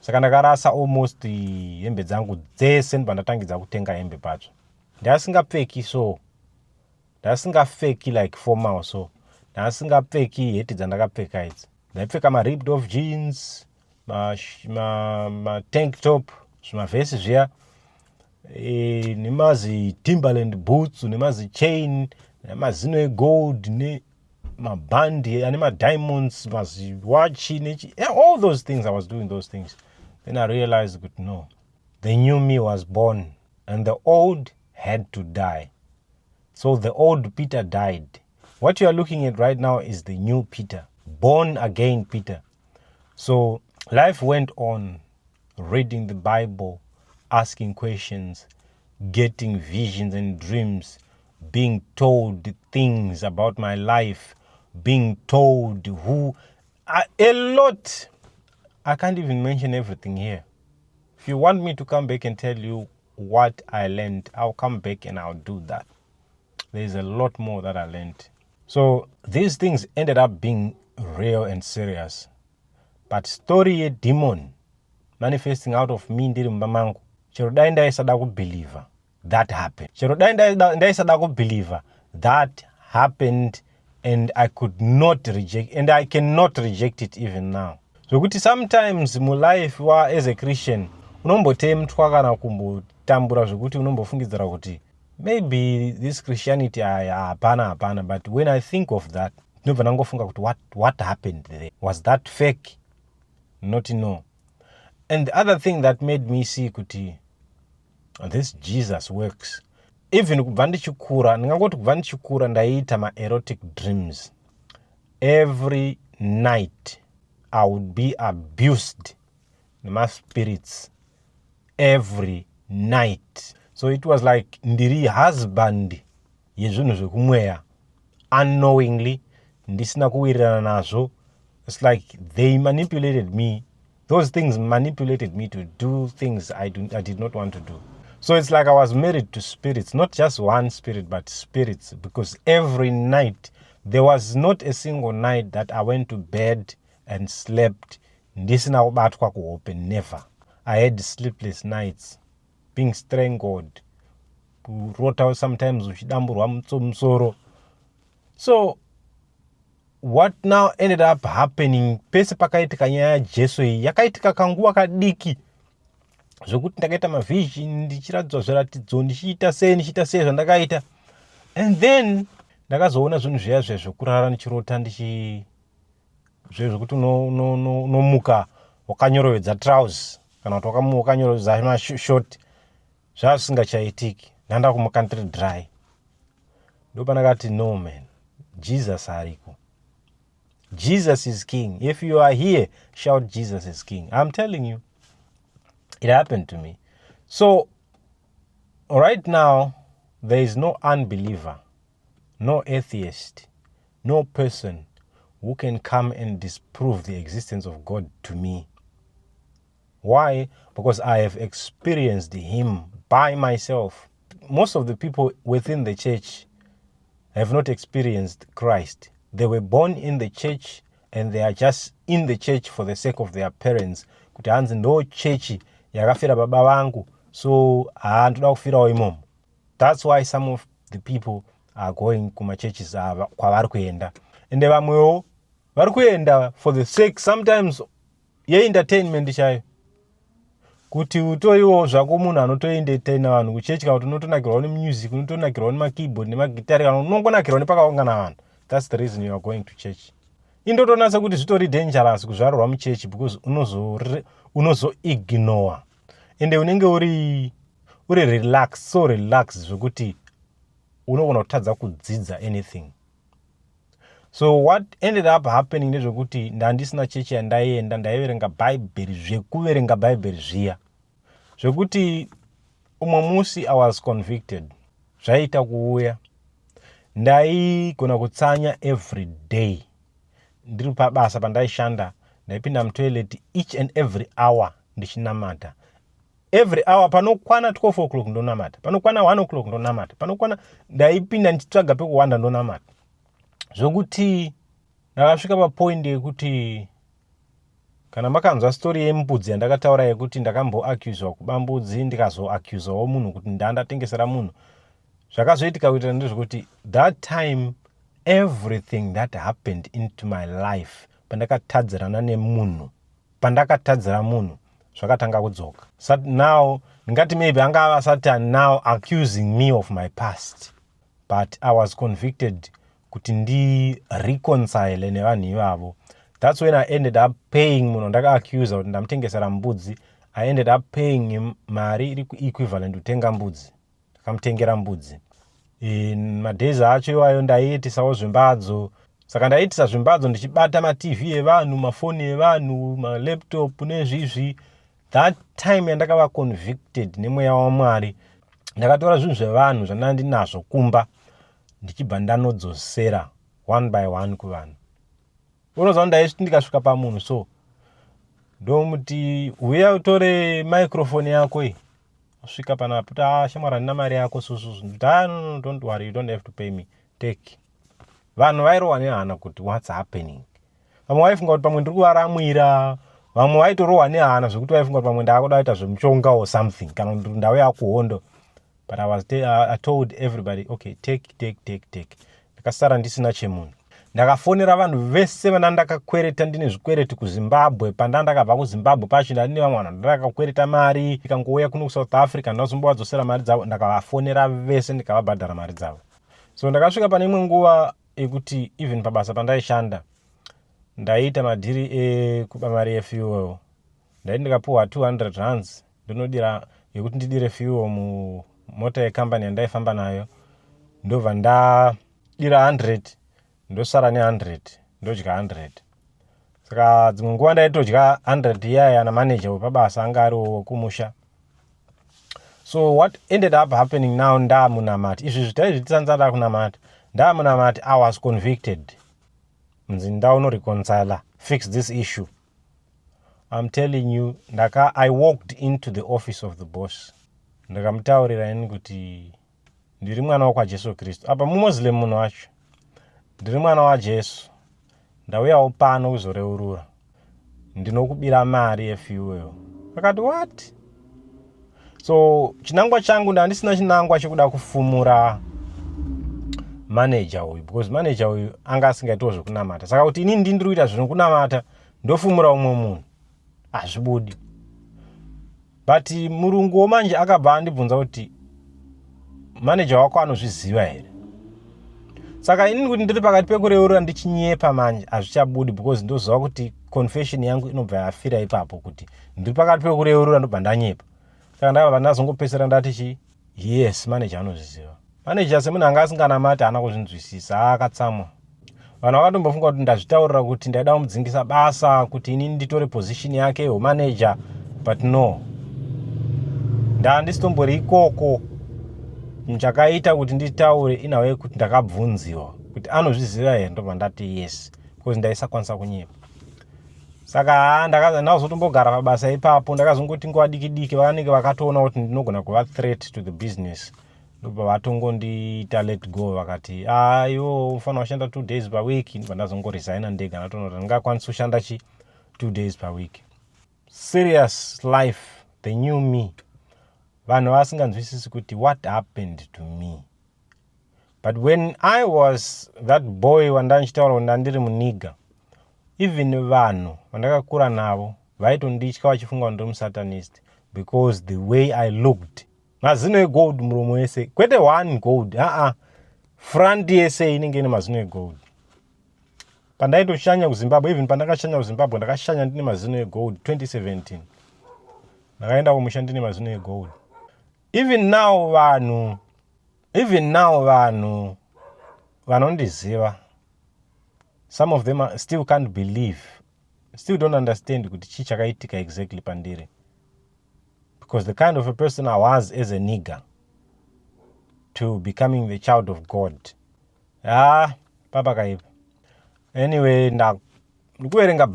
Saka ndakarasa almost hembe dzangu dzese pandatangidza kutenga hembe pacho. Ndasingapfeki so, ndasingapfeki like formal so, ndasingapfeki heti dzandakapfeka idzi. Ndaipfeka ripped off jeans, tank top, zvimavhesi zviya, nemazi Timberland boots, nemazi chain, nemazino egold, nemabhandi, diamonds, mazi watch, all those things. I was doing those things. Then I realized that no, the new me was born and the old had to die. So the old Peter died. What you are looking at right now is the new Peter, born again Peter. So life went on, reading the Bible, asking questions, getting visions and dreams, being told things about my life, being told a lot. I can't even mention everything here. If you want me to come back and tell you what I learned, I'll come back and I'll do that. There's a lot more that I learned. So these things ended up being real and serious. But story a demon manifesting out of me ndiri mumba mangu, chero dai ndaisada kubeliever that happened. Chero dai ndaisada kubeliever that happened, and I could not reject, and I cannot reject it even now. So kuti sometimes mu life as a Christian unombotemtwa kana kumbotambura zvokuti unombofungidzira kuti maybe this Christianity hapana, but when I think of that, ndobva ndangofunga kuti what happened there? Was that fake? Not no. And the other thing that made me see kuti this Jesus works. Even kubva ndichikura, ndingangoti kubva ndichikura ndaiita ma-erotic dreams. Every night I would be abused by spirits. Every night. So it was like ndiri husband yezvinhu zvekumweya unknowingly, ndisina kuwirirana nazvo. It's like they manipulated me. Those things manipulated me to do things I did not want to do. So it's like I was married to spirits, not just one spirit, but spirits, because every night, there was not a single night that I went to bed and slept. Ndisina kubatwa kuhope, never. I had sleepless nights, being strangled, wrote out sometimes uchidamburwa musoro. So what now ended up happening, pese pakaitika nyaya yaJesu iyi yakaitika kanguva kadiki zvokuti ndakaita mavision, ndichiratidzwa zviratidzo, ndichiita sei zvandakaita, and then ndakazoona zvinhu zviya zvekurara ndichirota zvezvokuti unomuka wakanyorovedza trousers kana kuti wakanyorovedza mashort, zvazvisingachaitiki. Ndanda kumuka ndiri dry. Ndopandakati no man, Jesus ariko. Jesus is king. If you are here, shout Jesus is king. I'm telling you, it happened to me. So right now, there is no unbeliever, no atheist, no person who can come and disprove the existence of God to me. Why? Because I have experienced him by myself. Most of the people within the church have not experienced Christ. They were born in the church and they are just in the church for the sake of their parents. Kuti hanzi ndo chechi yakafira baba vangu, so ndoda kufirawo imomo. That's why some of the people are going kuma churches kwavari kuenda. Ende vamwewo vari kuenda for the sake sometimes ye-entertainment chayo, kuti utoriwo zvako munhu anotoentertaina vanhu kuchechi, kana kuti unotonakirwa nemusic, unotonakirwa nemakeyboard nemagitari, kana unongonakirwa nepakaungana vanhu. That's the reason you are going to church. Indotonasa kuti zvitori dangerous kuzvarurwa muchechi because unozo-ignore ende unenge uri relax, so relax zvekuti unogona kutadza kudzidza anything. So what ended up happening ndezvekuti ndandisina chechi yandaienda, ndaiverenga bhaibheri, zvekuverenga bhaibheri zviya, zvekuti umwe musi I was convicted. Zvaita kuuya ndaigona kutsanya every day ndiri pabasa pandaishanda, ndaipinda mutoilet each and every hour ndichinamata. Every hour, panokwana 12 o'clock ndonamata, panokwana 1 o'clock ndonamata, panokwana ndaipinda ndichitsvaga pekuwanda ndonamata. Zvokuti ndakasvika papoint yekuti kana makanzwa story yembudzi yandakataura yekuti ndakamboaccuswa kuba mbudzi ndikazoaccusawo munhu kuti ndandatengesera munhu, zvakazoitika kuita ndezvekuti that time everything that happened into my life pandakatadzirana nemunhu, pandakatadzira munhu, zvakatanga kudzoka. So now ndingati maybe angava Satan now accusing me of my past, but I was convicted kuti ndi reconcile nevanhu ivavo. That's when I ended up paying munhu ndaka-accusa kuti ndamutengesera mbudzi. I ended up paying him mari iri equivalent kutenga mbudzi, ndakamutengera mbudzi. Madhezi acho iwayo ndaiitisawo zvimbadzo, saka ndaiitisa zvimbadzo ndichibata maTV evanhu, mafoni evanhu, malaptop nezvizvi. That time yandakava convicted nemweya waMwari, ndakatora zvinhu zvevanhu zvandandinazvo kumba ndichibva ndanodzosera one by one kuvanhu. Unoziva ndaisviti ndikasvika pamunhu so ndomuti uya utore microphone yako usvika panapa kuti shamwari ndina mari yako susu, nditi no, don't worry, you don't have to pay me, take. Vanhu vairohwa nehana kuti what's happening. Vamwe vaifunga kuti pamwe ndiri kuvaramwira, vamwe vaitorohwa nehana zvekuti vaifunga kuti pamwe ndakuda kuita zvemuchonga or something, kana kuti ndauya kuhondo. But I told everybody, okay, take. Ndakasara ndisina chemunhu. Ndakafonera vanhu vese vandakakwereta ndine zvikwereti kuZimbabwe. Pandandakabva kuZimbabwe pacho ndine vamwe vanhu ndakakwereta mari, ikangouya kuno kuSouth Africa ndazomboadzosera mari dzavo, ndakavafonera vese ndikavabhadhara mari dzavo. So ndakasvika pane imwe nguva yekuti even pabasa pandaishanda ndaiita madhiri ekuba mari yefuel. Ndaiti ndikapuhwa 200 rands ndinodira yekuti ndidire fuel mumota yecompany yandaifamba nayo, ndobva ndadira 100 ndosara ne100 ndodya 100. Saka dzimwe nguva ndaitodya 100 iyaya namanager wepabasa anga ariwo kumusha. So what ended up happening now, ndamunamati, izvi zvitaizvitsanzada kunamata, ndamunamati, I was convicted. Mzi ndaunoreconcile, fix this issue. I'm telling you, I walked into the office of the boss. Ndakamutaurira ini kuti ndiri mwana wakwaJesu Kristu. Apa muMuslim munhu wacho. Ndiri mwana waJesu. Ndauyawo pano kuzoreurura. Ndinokubira mari yefuel. Akati what? So chinangwa changu ndandisina chinangwa chekuda kufumura manager uyu, because manager uyu anga asingaitiwo zvekunamata. Saka kuti inini ndiri kuita zvekunamata ndofumura umwe munhu, hazvibudi. But murungu womanje akabva andibvunza kuti manager wako anozviziva here. Saka inini kuti ndiri pakati pekureurura ndichinyepa manje hazvichabudi, because ndoziva kuti confession yangu inobva yafira ipapo kuti ndiri pakati pekureurura ndobva ndanyepa. Saka ndabva ndazongopesera ndati yes, manager anozviziva. Manager semunhu anga asinganamati haana kuzvinzwisisa, akatsamwa. Vanhu vakatombofunga kuti ndazvitaurira kuti ndaida kumudzingisa basa, kuti inini nditore position yake yomanager, but no. Ndandisitombori ikoko. Chakaita kuti nditaure inawe kuti ndakabvunziwa kuti anozviziva here, ndobva ndati yes, because ndaisakwanisa kunyepa. Saka ndakazotombogara pabasa ipapo, ndakazongoti nguva diki vanenge vakatoona kuti ndinogona kuva threat to the business. Ndobva vatongondiita let go, vakati iwo unofanira kushanda 2 days per week. Ndobva ndazongoresigna ndega, ndatoona kuti ndingakwanisa kushanda 2 days per week. Serious life, the new me. Vanhu vasinganzwisisi kuti what happened to me. But when I was that boy wandanchitaura kuti ndandiri muniga, even vanhu vandakakura navo vaitonditya vachifunga kuti musatanist because the way I looked. Mazino egold muromo wese, kwete one gold, front yese inenge ine mazino egold. Pandaitoshanya kuZimbabwe, even pandakashanya kuZimbabwe ndakashanya ndine mazino egold 2017. Ndakaenda kumusha ndine mazino egold. Even now vanhu vanondiziva, some of them still can't believe, still don't understand kuti chii chakaitika exactly pandiri. Because the kind of a person I was as a nigger to becoming the child of God. Papa kaipa. Anyway, ndikuverenga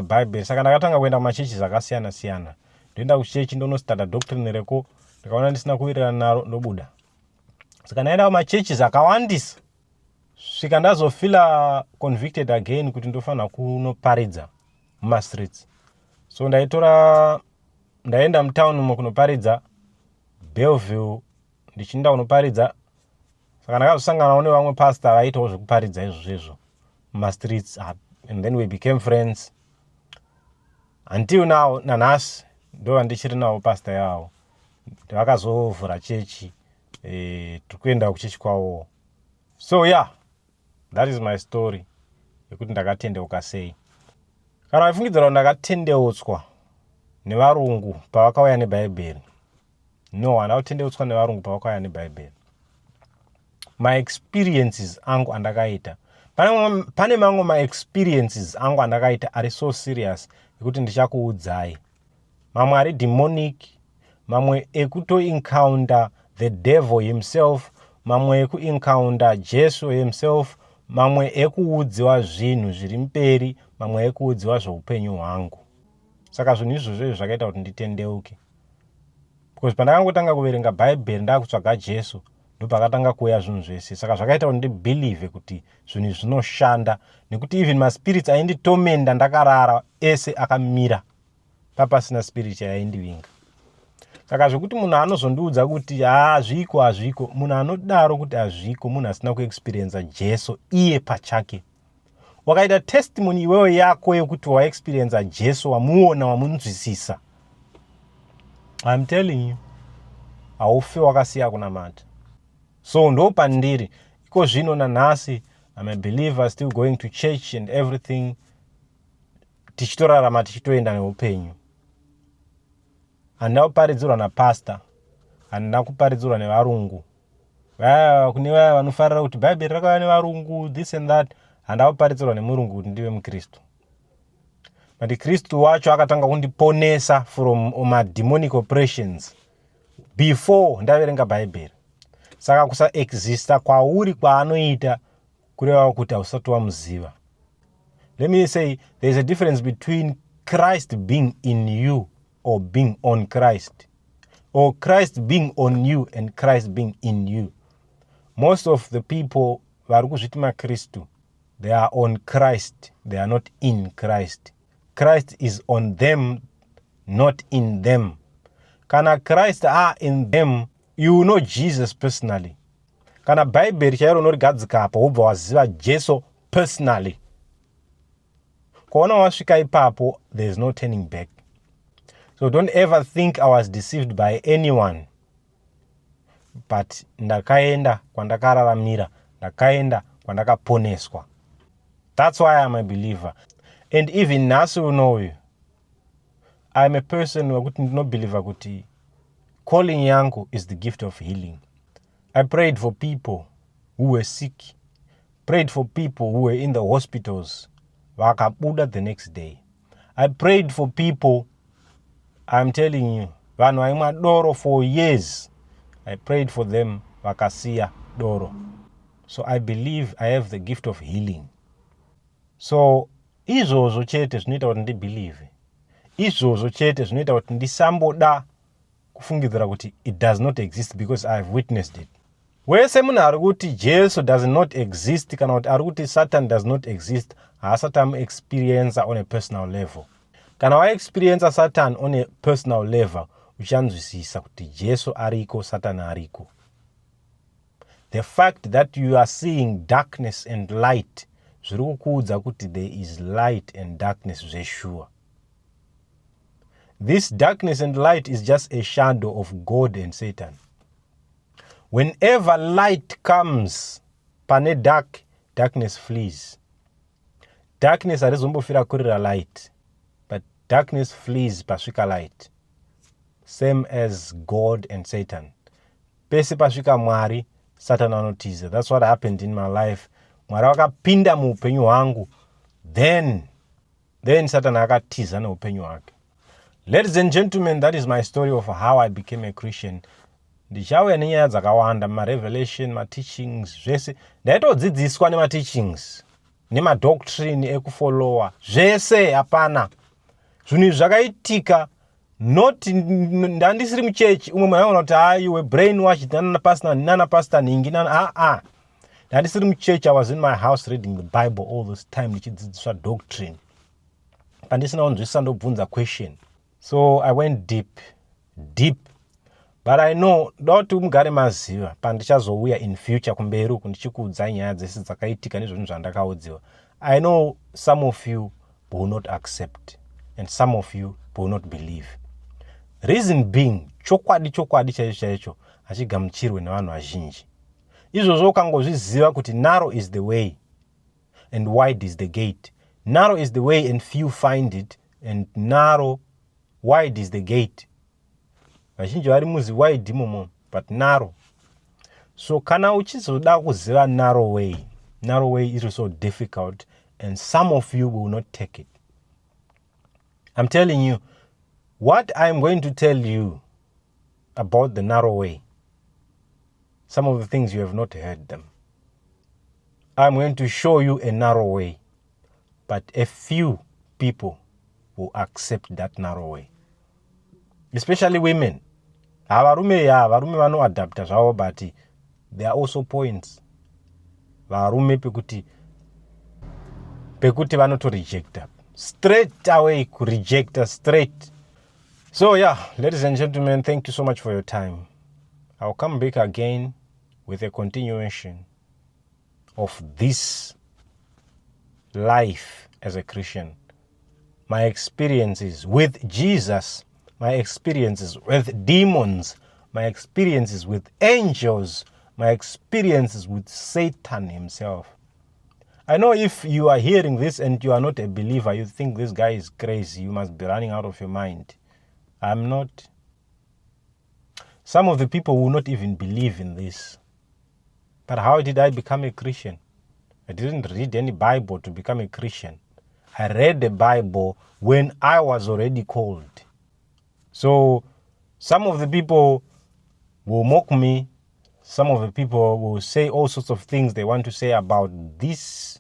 Bible, saka ndakatanga kuenda kumachechi zakasiyana-siyana. Ndoenda kuchechi ndonostata doctrine reko, ndikaona ndisina kuwirirana naro ndobuda. Saka ndaenda kumachechi zakawandisa. Svika ndazofila convicted again kuti ndofana kunoparidza muma streets. So ndaenda mtown umo kunoparidza Belleville, ndichinda kunoparidza. Saka ndakazosangana nevamwe pastor vaitawo zvekuparidza izvozvo muma streets, and then we became friends. Until now, nanhasi ndova ndichiri navo pastor yavo. Vakazovhura chechi, tikuenda kuchechi kwavo. So yeah, that is my story yekuti ndakatendeuka sei. Kana waifungidzira kuti ndakatendeutswa nevarungu pavakauya neBhaibheri. No, handina kutendeutswa nevarungu pavakauya neBhaibheri. My experiences angu andakaita. Pane mamwe ma experiences angu andakaita ari so serious yekuti ndichakuudzai. Mamwe ari demonic, mamwe ekuto encounter the devil himself, mamwe eku encounter Jesu himself, mamwe ekuudziwa zvinhu zviri mberi, mamwe ekuudziwa zveupenyu hwangu. Saka zvinhu izvozvo zvakaita kuti nditendeuke. Because pandakangotanga kuverenga Bible ndakutsvaga Jesu, ndopakatanga kuuya zvinhu zvese. Saka zvakaita kuti ndibelieve kuti zvinhu zvinoshanda, nekuti even maspirits ainditomenda ndakarara ese akamira papasina spirit yaindivinga. Saka zvekuti munhu anozondiudza kuti hazviko, munhu anodaro kuti hazviko, munhu asina kuexperience Jesu iye pachake. Wakaita testimony iwewe yako yekuti waexperience Jesu, wamuona, wamunzwisisa, I'm telling you, haufe wakasiya kunamata. So ndo pandiri, iko zvino nanhasi, I'm a believer, still going to church and everything, tichitorarama tichitoenda neupenyu. Handina kuparidzirwa napastor, handina kuparidzirwa nevarungu. Kune vaya vanofarira kuti Bhaibheri rakauya nevarungu, this and that. Handina kuparidzirwa nemurungu kuti ndive muKristu. But Kristu wacho akatanga kundiponesa from my demonic oppressions before ndaverenga Bhaibheri. Saka kusaexista kwauri kwaanoita kureva kuti hausati wamuziva. Let me say, there is a difference between Christ being in you or being on Christ, or Christ being on you and Christ being in you. Most of the people vari kuzviti maKristu, they are on Christ, they are not in Christ. Christ is on them, not in them. Kana Christ are in them, you know Jesus personally. Kana Bhaibheri chairo norigadzika apa wobva waziva Jesu personally. Kuona wasvika ipapo, there is no turning back. So don't ever think I was deceived by anyone. But ndakaenda kwandakararamira, ndakaenda kwandakaponeswa. That's why I'm a believer. And even nhasi unoyu, I'm a person wekuti ndinobelieve kuti calling yangu is the gift of healing. I prayed for people who were sick, prayed for people who were in the hospitals, vakabuda the next day. I prayed for people, I'm telling you, vanhu vaimwa doro for years. I prayed for them, vakasiya doro. So I believe I have the gift of healing. So izvozvo chete zvinoita kuti ndibelieve. Izvozvo chete zvinoita kuti ndisamboda kufungidzira kuti it does not exist because I have witnessed it. Wese munhu ari kuti Jesu does not exist kana kuti ari kuti Satan does not exist, haasati amu-experience on a personal level. Kana wa-experience Satan on a personal level, uchanzwisisa kuti Jesu ariko, Satan ariko. The fact that you are seeing darkness and light, zviri kukuudza kuti there is light and darkness zvesure. This darkness and light is just a shadow of God and Satan. Whenever light comes, pane darkness flees. Darkness harizombofira kurira light, but darkness flees pasvika light. Same as God and Satan. Pese pasvika Mwari, Satan anotiza. That's what happened in my life. Mwari wakapinda muupenyu hwangu, then Satan akatiza neupenyu hwake. Ladies and gentlemen, that is my story of how I became a Christian. Ndichauya nenyaya dzakawanda, ma-revelation, ma-teachings, zvese. Ndaitodzidziswa nema-teachings, nema-doctrine ekufollowa. Zvese hapana. Zvinhu zvakaitika, not ndandisiri muchechi, umwe mwana kuti you were brainwashed, nana pastor ningi, ndandisiri muchechi. I was in my house reading the Bible all this time, ndichidzidziswa doctrine. Pandisina kunzwisisa ndobvunza question. So I went deep. But I know, doti mugare maziva, pandichazouya in future kumberi uku ndichikuudzai nyaya dzese dzakaitika nezvinhu zvandakaudziwa. I know some of you will not accept, and some of you will not believe. Reason being, chokwadi chaicho hachigamuchirwe nevanhu vazhinji. Izvozvo ukangozviziva kuti narrow is the way and wide is the gate. Narrow is the way and few find it, and wide is the gate. Vazhinji vari muzi wide imomo, but narrow. So kana uchizoda kuziva narrow way is so difficult, and some of you will not take it. I'm telling you, what I'm going to tell you about the narrow way, some of the things you have not heard them. I'm going to show you a narrow way, but a few people will accept that narrow way. Especially women. Varume vanoadapta zvavo, but there are also points. Varume pekuti vanoto rejecta. Straight away rejecta straight. So yeah, ladies and gentlemen, thank you so much for your time. I'll come back again with a continuation of this life as a Christian. My experiences with Jesus, my experiences with demons, my experiences with angels, my experiences with Satan himself. I know if you are hearing this and you are not a believer, you think this guy is crazy, you must be running out of your mind. I'm not. Some of the people will not even believe in this. But how did I become a Christian? I didn't read any Bible to become a Christian. I read the Bible when I was already called. So some of the people will mock me. Some of the people will say all sorts of things they want to say about this.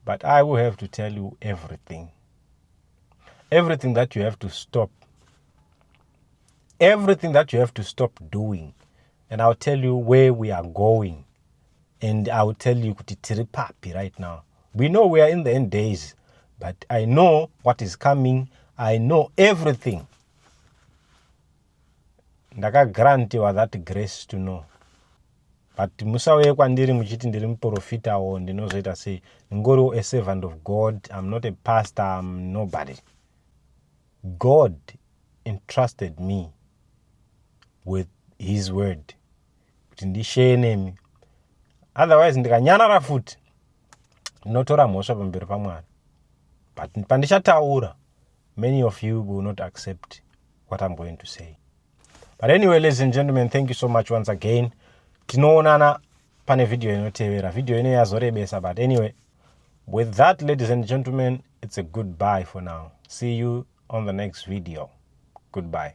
But I will have to tell you everything. Everything that you have to stop. Everything that you have to stop doing. And I'll tell you where we are going. And I'll tell you kuti tiri papi right now. We know we are in the end days. But I know what is coming. I know everything. Ndakagrantiwa that grace to know. But musauye kwandiri muchiti ndiri muprofita or ndinozoita sei. Ngoro a servant of God. I'm not a pastor. I'm nobody. God entrusted me with his word. Kuti ndishare nemi. Otherwise ndikanyarara futi ndinotora mhosva pamberi paMwari. But pandishataura, many of you will not accept what I'm going to say. But anyway, ladies and gentlemen, thank you so much once again. Tinoonana pane video inotevera. Video ine yazorebesa, but anyway, with that, ladies and gentlemen, it's a goodbye for now. See you on the next video. Goodbye.